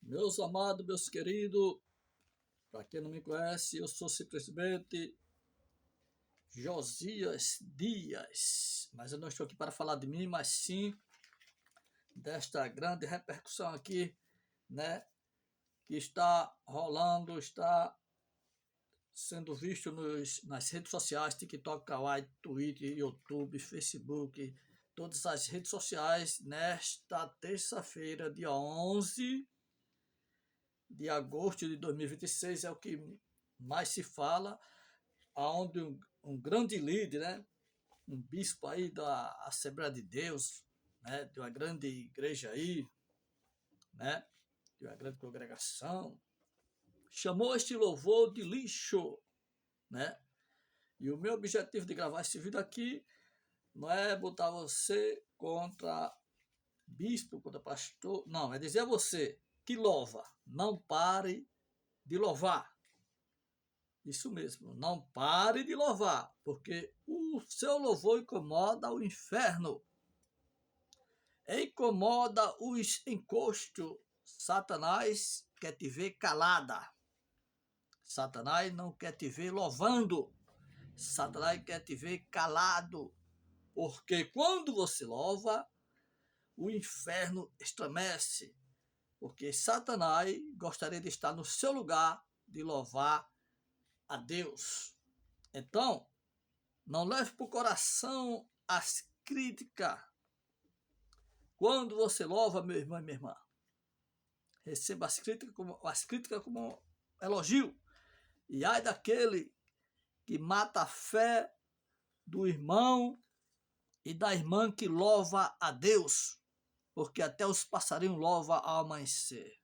Meus amados, meus queridos, para quem não me conhece, eu sou simplesmente Josias Dias. Mas eu não estou aqui para falar de mim, mas sim desta grande repercussão aqui, né? Que está rolando, está sendo visto nas redes sociais, TikTok, Kawaii, Twitter, YouTube, Facebook, todas as redes sociais, nesta terça-feira, dia 11 de agosto de 2026, é o que mais se fala, onde um grande líder, né, um bispo aí da Assembleia de Deus, né, de uma grande igreja aí, né, de uma grande congregação, chamou este louvor de lixo, né? E o meu objetivo de gravar esse vídeo aqui não é botar você contra bispo, contra pastor, não, é dizer a você que louva, não pare de louvar. Isso mesmo, não pare de louvar, porque o seu louvor incomoda o inferno, incomoda os encostos. Satanás quer te ver calada, Satanás não quer te ver louvando, Satanás quer te ver calado, porque quando você louva, o inferno estremece, porque Satanás gostaria de estar no seu lugar de louvar a Deus. Então, não leve para o coração as críticas. Quando você louva, meu irmão e minha irmã, receba as críticas como elogio. E ai daquele que mata a fé do irmão e da irmã que louva a Deus, porque até os passarinhos louvam ao amanhecer.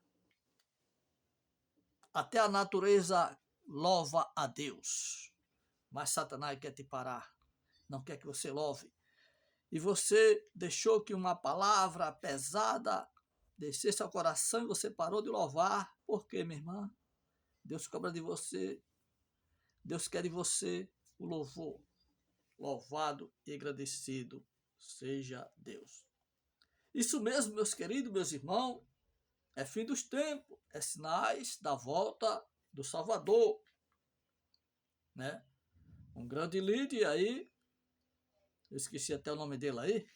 Até a natureza louva a Deus. Mas Satanás quer te parar, não quer que você louve. E você deixou que uma palavra pesada descesse ao coração e você parou de louvar. Por quê, minha irmã? Deus cobra de você, Deus quer de você o louvor. Louvado e agradecido seja Deus. Isso mesmo, meus queridos, meus irmãos, é fim dos tempos, é sinais da volta do Salvador, né? Um grande líder aí, eu esqueci até o nome dele aí,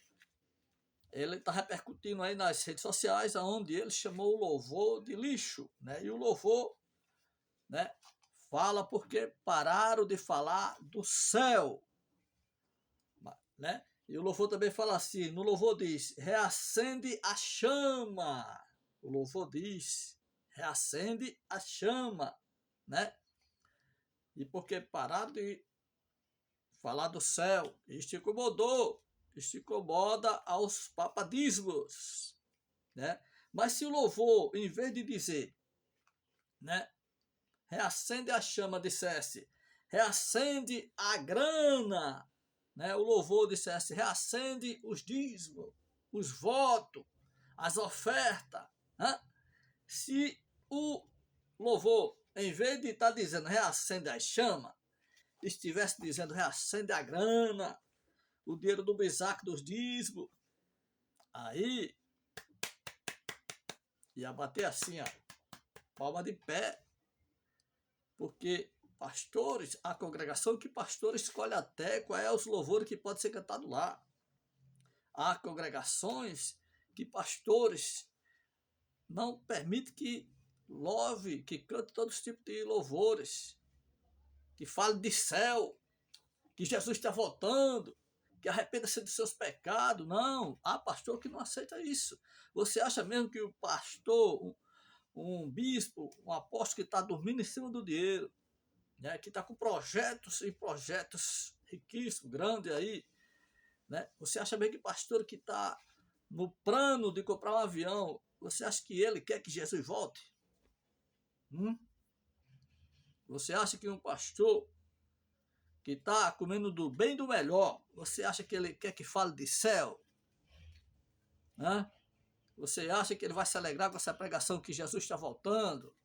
ele está repercutindo aí nas redes sociais, onde ele chamou o louvor de lixo, né? E o louvor, né, fala porque pararam de falar do céu, né? E o louvor também fala assim, no louvor diz, reacende a chama. O louvor diz, reacende a chama, né? E porque pararam de falar do céu, isto incomoda aos papadismos, né? Mas se o louvor, em vez de dizer, né, reacende a chama, dissesse, reacende a grana, né? O louvor dissesse, reacende os dízimos, os votos, as ofertas, né? Se o louvor, em vez de estar dizendo reacende a chama, estivesse dizendo reacende a grana, o dinheiro do bisaco dos dízimos, aí ia bater assim, ó, palma de pé, porque pastores, a congregação que pastor escolhe até qual é os louvores que pode ser cantado lá. Há congregações que pastores não permitem que louve, que cante todos os tipos de louvores, que fale de céu, que Jesus está voltando, que arrependa-se dos seus pecados. Não, há pastor que não aceita isso. Você acha mesmo que o pastor, um bispo, um apóstolo que está dormindo em cima do dinheiro, né, que está com projetos e projetos riquíssimos, grandes aí, né? Você acha bem que pastor que está no plano de comprar um avião, você acha que ele quer que Jesus volte? Você acha que um pastor que está comendo do bem do melhor, você acha que ele quer que fale de céu? Hã? Você acha que ele vai se alegrar com essa pregação que Jesus está voltando?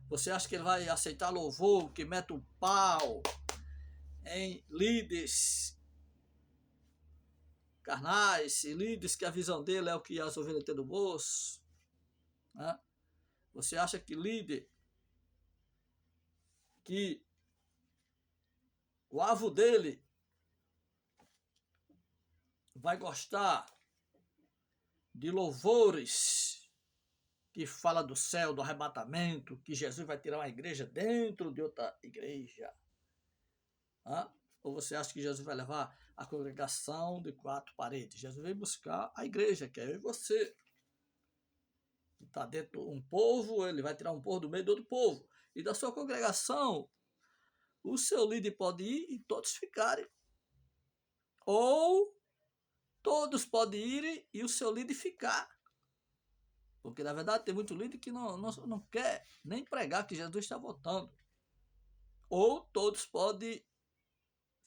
Você acha que ele vai aceitar louvor que mete o pau em líderes carnais, e líderes que a visão dele é o que as ovelhas têm no bolso? Né? Você acha que líder, que o alvo dele vai gostar de louvores que fala do céu, do arrebatamento, que Jesus vai tirar uma igreja dentro de outra igreja? Hã? Ou você acha que Jesus vai levar a congregação de 4 paredes? Jesus veio buscar a igreja, que é eu e você. Está dentro um povo, ele vai tirar um povo do meio do outro povo. E da sua congregação, o seu líder pode ir e todos ficarem. Ou todos podem ir e o seu líder ficar. Porque, na verdade, tem muito líder que não quer nem pregar que Jesus está voltando. Ou todos podem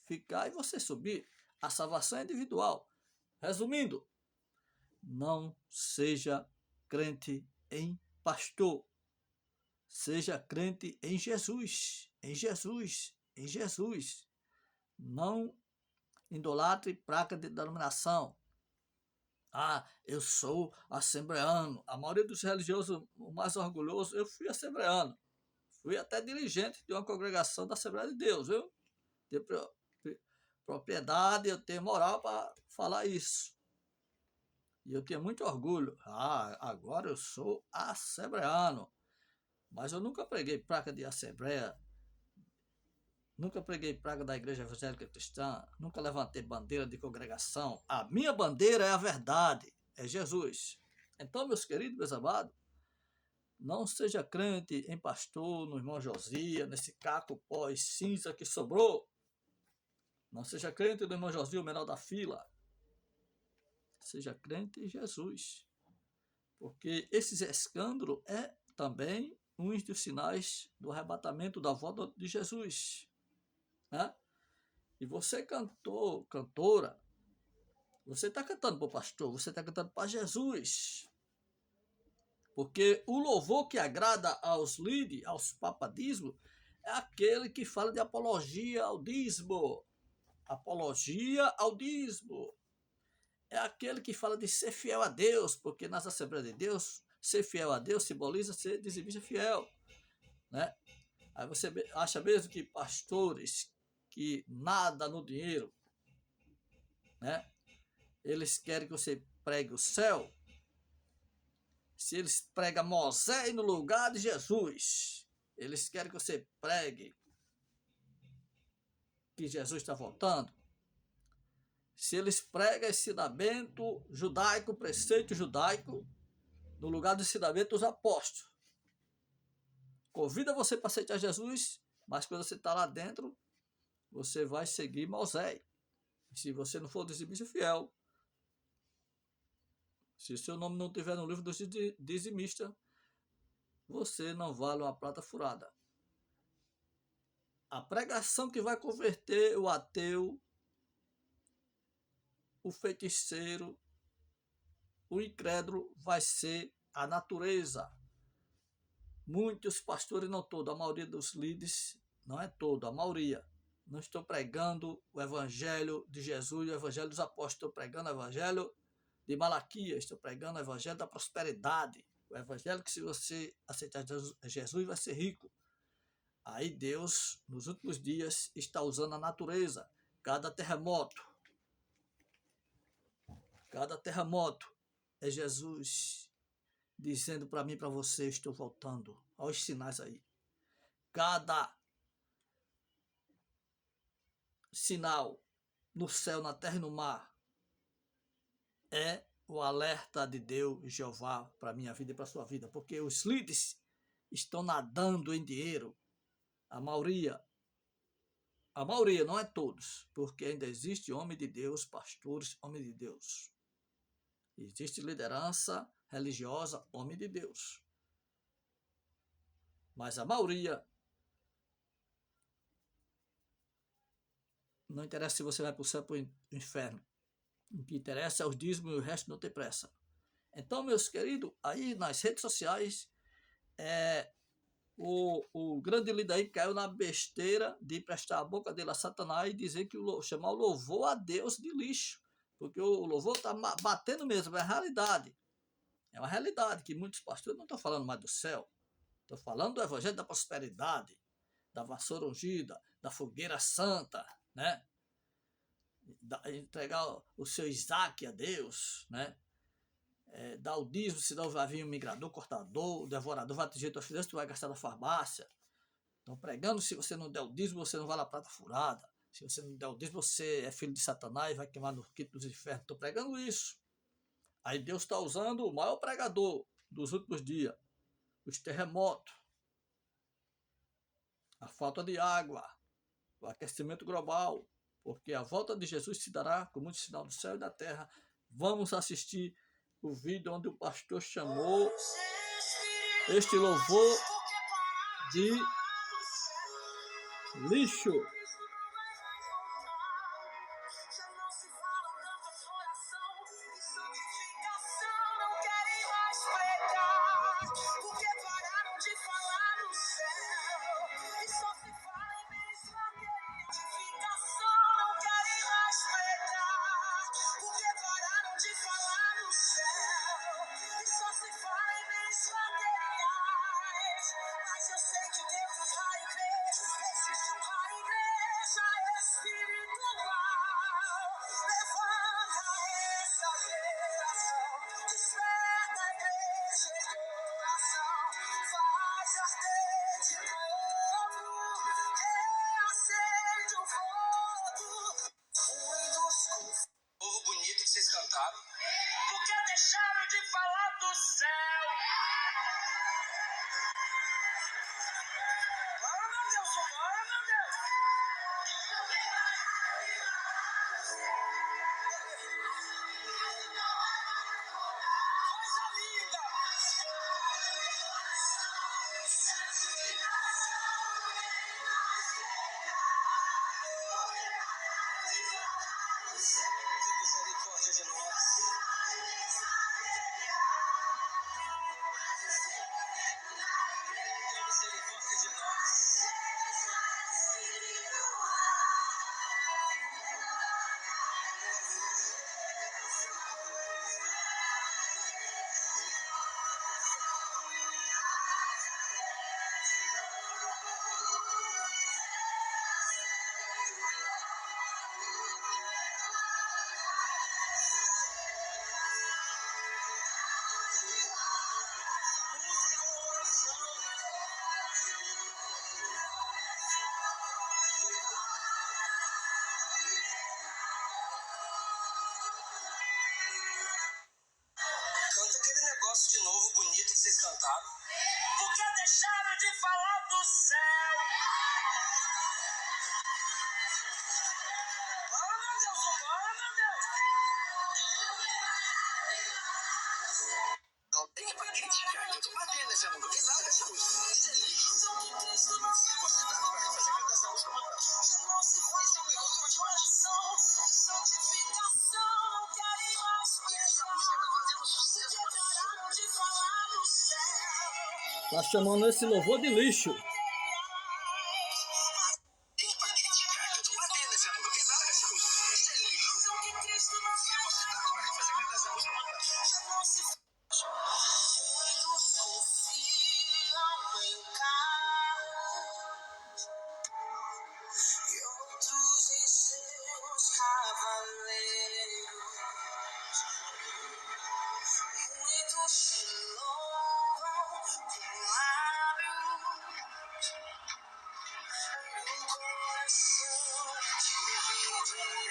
ficar e você subir. A salvação é individual. Resumindo, não seja crente em pastor. Seja crente em Jesus. Em Jesus. Em Jesus. Não idolatre placa de denominação. Ah, eu sou assembleano. A maioria dos religiosos, o mais orgulhoso, eu fui assembleano. Fui até dirigente de uma congregação da Assembleia de Deus, viu? Tenho propriedade, eu tenho moral para falar isso. E eu tinha muito orgulho. Ah, agora eu sou assembleano. Mas eu nunca preguei placa de assembleia. Nunca preguei praga da igreja evangélica cristã, nunca levantei bandeira de congregação. A minha bandeira é a verdade, é Jesus. Então, meus queridos, meus amados, não seja crente em pastor, no irmão Josias, nesse caco pós-cinza que sobrou. Não seja crente no irmão Josias, o menor da fila. Seja crente em Jesus. Porque esses escândalos é também um dos sinais do arrebatamento da volta de Jesus. Né? E você cantora, você está cantando para o pastor, você está cantando para Jesus. Porque o louvor que agrada aos líderes, aos papadismos, é aquele que fala de apologia ao dízimo. Apologia ao dízimo. É aquele que fala de ser fiel a Deus, porque nas Assembleias de Deus, ser fiel a Deus simboliza ser dizimista fiel. Né? Aí você acha mesmo que pastores que nada no dinheiro, né? Eles querem que você pregue o céu? Se eles pregam Moisés no lugar de Jesus, eles querem que você pregue que Jesus está voltando? Se eles pregam ensinamento judaico, preceito judaico, no lugar do ensinamento dos apóstolos, convida você para aceitar Jesus, mas quando você está lá dentro, você vai seguir Moisés. Se você não for dizimista fiel, se o seu nome não estiver no livro dos dizimistas, você não vale uma prata furada. A pregação que vai converter o ateu, o feiticeiro, o incrédulo, vai ser a natureza. Muitos pastores, não todos, a maioria dos líderes, não é todo, a maioria, não estou pregando o evangelho de Jesus, o evangelho dos apóstolos, estou pregando o evangelho de Malaquias, estou pregando o evangelho da prosperidade, o evangelho que se você aceitar Jesus vai ser rico. Aí Deus, nos últimos dias, está usando a natureza. Cada terremoto é Jesus dizendo para mim e para você, estou voltando. Olha os sinais aí. Cada sinal no céu, na terra e no mar é o alerta de Deus, Jeová, para a minha vida e para a sua vida. Porque os líderes estão nadando em dinheiro. A maioria, não é todos, porque ainda existe homem de Deus, pastores, homem de Deus. Existe liderança religiosa, homem de Deus. Mas a maioria, não interessa se você vai para o céu ou para o inferno. O que interessa é os dízimos e o resto não tem pressa. Então, meus queridos, aí nas redes sociais, o grande líder aí caiu na besteira de prestar a boca dele a Satanás e dizer que chamar o louvor a Deus de lixo. Porque o louvor está batendo mesmo, é a realidade. É uma realidade que muitos pastores não estão falando mais do céu. Estou falando do evangelho da prosperidade, da vassoura ungida, da fogueira santa, né? Entregar o seu Isaac a Deus, né? Dar o dízimo, senão vai vir um migrador, cortador, o devorador vai atingir tua finança, tu vai gastar na farmácia. Estão pregando, se você não der o dízimo, você não vai na prata furada. Se você não der o dízimo, você é filho de Satanás e vai queimar no quinto dos infernos. Estou pregando isso. Aí Deus está usando o maior pregador dos últimos dias, os terremotos, a falta de água, o aquecimento global, porque a volta de Jesus se dará com muito sinal do céu e da terra. Vamos assistir o vídeo onde o pastor chamou este louvor de lixo. Porque deixaram de falar do céu. Bora, meu Deus, bora, meu Deus. Coisa linda. Tem misericórdia de nós. Tem misericórdia de nós. Canta aquele negócio de novo bonito que vocês cantaram. Porque deixaram de falar do céu. Bora, meu Deus, bora, meu Deus. Não tem pra criticar, eu tô batendo nessa música. Não tem nada dessa música. Isso é lixo. Se você tá pra fazer cantar essa música, manda. Esse é o melhor do coração. Santificação, não querem mais. Essa música tá fazendo sucesso. Deixaram de falar do céu. Está chamando esse louvor de lixo. Tem pra criticar, eu tô batendo nessa música. Não tem nada dessa música. Isso é lixo. Se você tá pra fazer cantar essa música, manda. Muitos confiam em carros e outros em seus cavaleiros. Muitos te louvam com lábios e o coração dividido.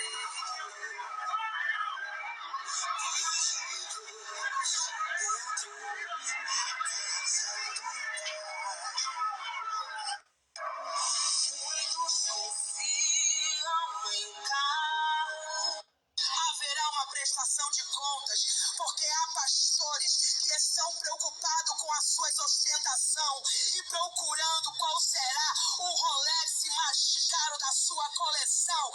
Muitos confiam em carro. Haverá uma prestação de contas, porque há pastores que estão preocupados com as suas ostentação e procurando qual será o Rolex mais caro da sua coleção,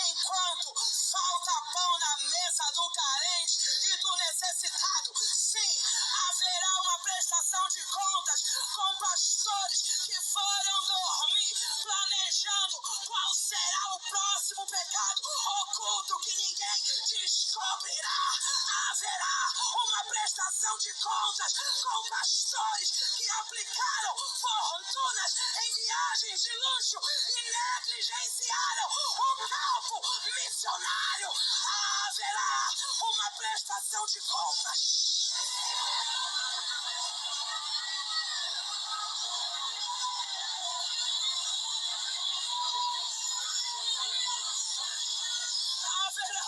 enquanto falta pão na mesa do carente e do necessitado. Sim, haverá uma prestação de contas com pastores que foram dormir planejando qual será o próximo pecado culto que ninguém descobrirá. Haverá uma prestação de contas com pastores que aplicaram fortunas em viagens de luxo e negligenciaram o campo missionário. Haverá uma prestação de contas. Haverá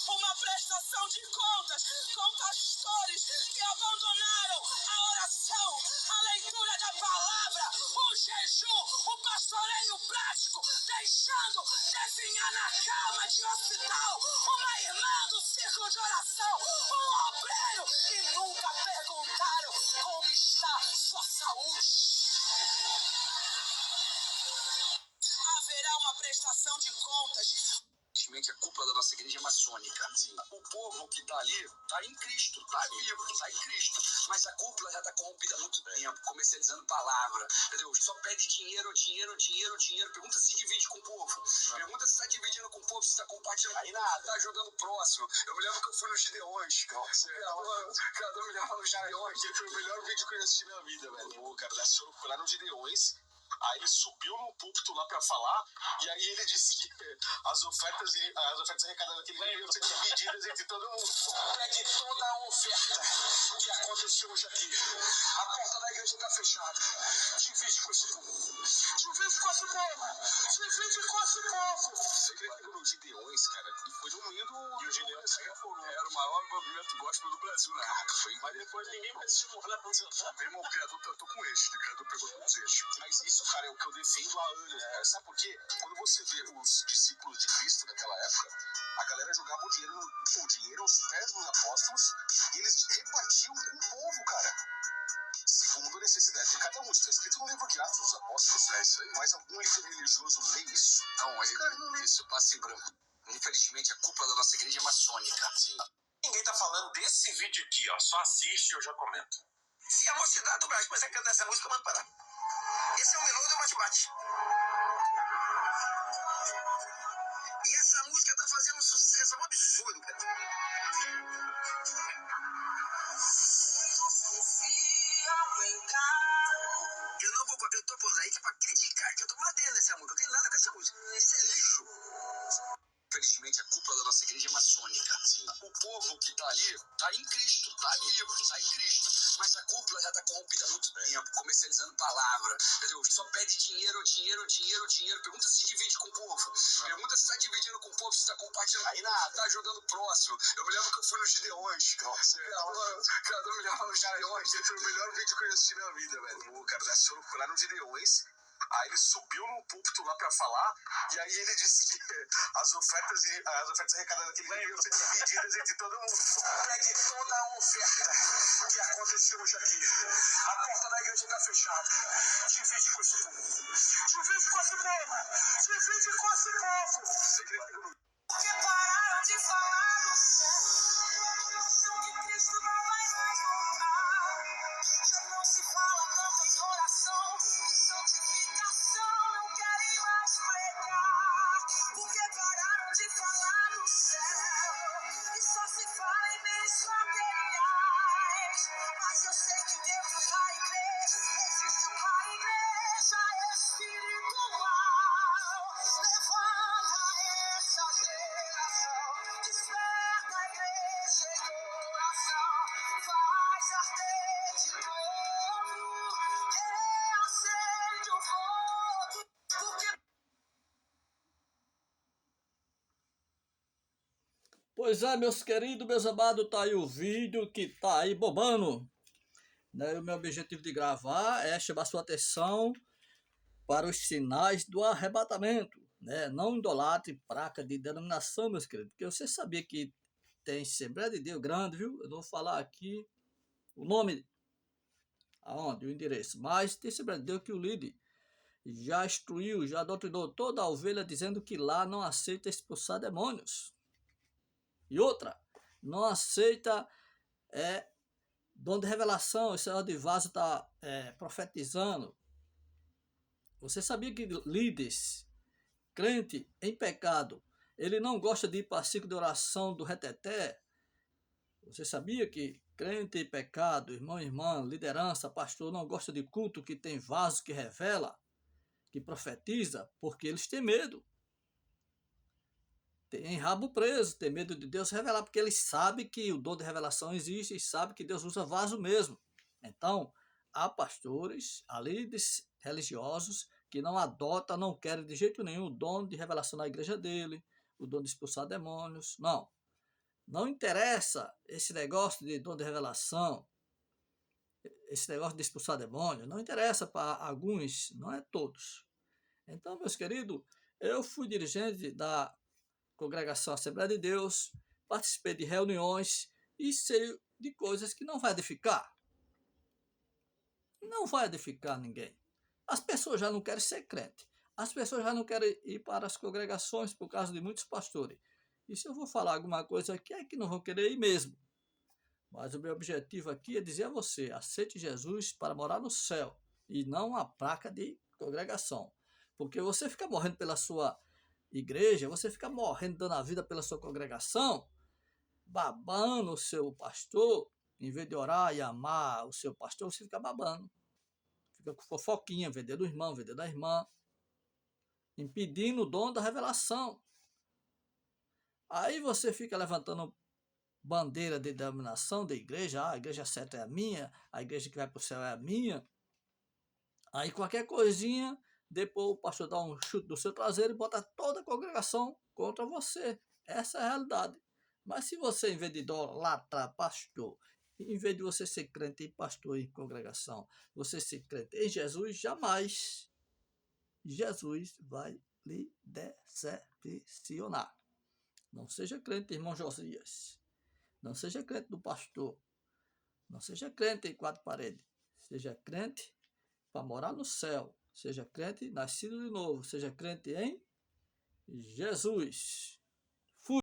uma prestação de contas com pastores que abandonaram a oração, a leitura da palavra, o jejum, o pastoreio prático, deixando definhar na cama de hospital uma irmã do círculo de oração, um obreiro, e nunca perguntaram como está sua saúde. Haverá uma prestação de contas. Infelizmente, a cúpula da nossa igreja é maçônica. Sim. O povo que está ali está em Cristo, está vivo, está em Cristo. Mas a cúpula já está corrompida há muito tempo, comercializando palavra. Entendeu? Só pede dinheiro, dinheiro, dinheiro, dinheiro. Pergunta se divide com o povo. Não. Pergunta se está dividindo com o povo, se está compartilhando. Aí nada, está ajudando o próximo. Eu me lembro que eu fui no Gideões. Cada um me leva no Gideões. Foi o melhor vídeo que eu assisti na minha vida, velho. O cara da senhora foi lá no Gideões. Aí ele subiu no púlpito lá pra falar, e aí ele disse que as ofertas arrecadadas naquele dia iam ser divididas entre todo mundo. Pegue toda a oferta que aconteceu hoje aqui. A porta da igreja está fechada. Divide com esse povo. Divide com esse povo. Divide com esse povo. Você crê que no Gideões, cara, foi no meio do... E o Gideões era o maior movimento gospel do Brasil na época. Mas depois ninguém mais chamou lá pra você. Meu irmão, o criador tratou com eixo. O criador pegou com os eixos. Mas isso, cara, é o que eu defendo há anos. Sabe por quê? Quando você vê os discípulos de Cristo daquela época, a galera jogava o dinheiro aos pés dos apóstolos e eles repartiam com o povo, cara. Segundo a necessidade de cada um. Isso está escrito no livro de Atos dos Apóstolos. É isso aí. Mas algum líder religioso lê isso? Não, mas não lê. Isso passa em branco. Infelizmente, a cúpula da nossa igreja é maçônica. Sim. Ninguém tá falando desse vídeo aqui, ó. Só assiste e eu já comento. Se a mocidade do Brasil começar a cantar essa música, eu mando parar. Esse é o melhor do bate-bate. E essa música tá fazendo um sucesso, é um absurdo, cara. Muitos confiam em carro. Eu tô por aí que pra criticar, que eu tô madendo nessa música. Eu tenho nada com essa música. Isso é lixo. Infelizmente, a cúpula da nossa igreja é maçônica. Sim. O povo que está ali está em Cristo, está vivo, está em Cristo. Mas a cúpula já está corrompida há muito tempo, comercializando palavra. Entendeu? Só pede dinheiro, dinheiro, dinheiro, dinheiro. Pergunta se divide com o povo. Não. Pergunta se está dividindo com o povo, se está compartilhando. Aí nada, está ajudando o próximo. Eu me lembro que eu fui no Gideões. Cada um me leva no Gideões. Foi o melhor vídeo que eu assisti na vida, velho. O cara da senhora foi lá no Gideões. Aí ele subiu no púlpito lá pra falar, e aí ele disse que as ofertas arrecadadas naquele dia iam ser divididas entre todo mundo. Pegue toda a oferta que aconteceu hoje aqui. A porta da igreja está fechada. Divide com esse povo. Divide com esse povo. Divide com esse povo. Porque pararam de falar do céu, que Cristo não vai mais voltar. Já não se fala tanto em oração e santificação, não querem mais pregar. Porque pararam de falar do céu e só se fala em bens materiais. Mas eu sei que dentro da igreja existe uma igreja espiritual. Levanta essa geração, desperta a igreja em oração, faz arder de novo, reacende o fogo, porque... Pois é, meus queridos, meus amados, tá aí o vídeo que tá aí bobando. Né? O meu objetivo de gravar é chamar sua atenção para os sinais do arrebatamento. Né? Não idolatre placa de denominação, meus queridos, porque você sabia que tem Assembleia de Deus grande, viu? Eu não vou falar aqui o nome, aonde, o endereço, mas tem Assembleia de Deus que o líder já instruiu, já doutrinou toda a ovelha, dizendo que lá não aceita expulsar demônios. E outra, não aceita dom de revelação. O Senhor de Vaso está profetizando. Você sabia que líderes, crente em pecado, Ele não gosta de ir para ciclo de oração do reteté. Você sabia que crente e pecado, irmão e irmã, liderança, pastor, não gosta de culto que tem vaso que revela, que profetiza, porque eles têm medo. Tem rabo preso, tem medo de Deus revelar, porque eles sabem que o dom de revelação existe e sabem que Deus usa vaso mesmo. Então, há pastores, há líderes religiosos que não adotam, não querem de jeito nenhum o dom de revelação na igreja dele, o dom de expulsar demônios. Não. Não interessa esse negócio de dom de revelação, esse negócio de expulsar demônios, não interessa para alguns, não é todos. Então, meus queridos, eu fui dirigente da Congregação Assembleia de Deus, participei de reuniões e sei de coisas que não vai edificar. Não vai edificar ninguém. As pessoas já não querem ser crente. As pessoas já não querem ir para as congregações por causa de muitos pastores. E se eu vou falar alguma coisa aqui, é que não vão querer ir mesmo. Mas o meu objetivo aqui é dizer a você, aceite Jesus para morar no céu e não uma placa de congregação. Porque você fica morrendo pela sua igreja, você fica morrendo, dando a vida pela sua congregação, babando o seu pastor, em vez de orar e amar o seu pastor, você fica babando. Fica com fofoquinha, vendendo o irmão, vendendo a irmã, impedindo o dom da revelação. Aí você fica levantando bandeira de denominação da igreja, a igreja certa é a minha, a igreja que vai para o céu é a minha. Aí qualquer coisinha, depois o pastor dá um chute do seu traseiro e bota toda a congregação contra você. Essa é a realidade. Mas se você, em vez de idolatrar pastor, em vez de você ser crente em pastor e congregação, você ser crente em Jesus, jamais Jesus vai lhe decepcionar. Não seja crente, irmão Josias. Não seja crente do pastor. Não seja crente em quatro paredes. Seja crente para morar no céu. Seja crente nascido de novo. Seja crente em Jesus.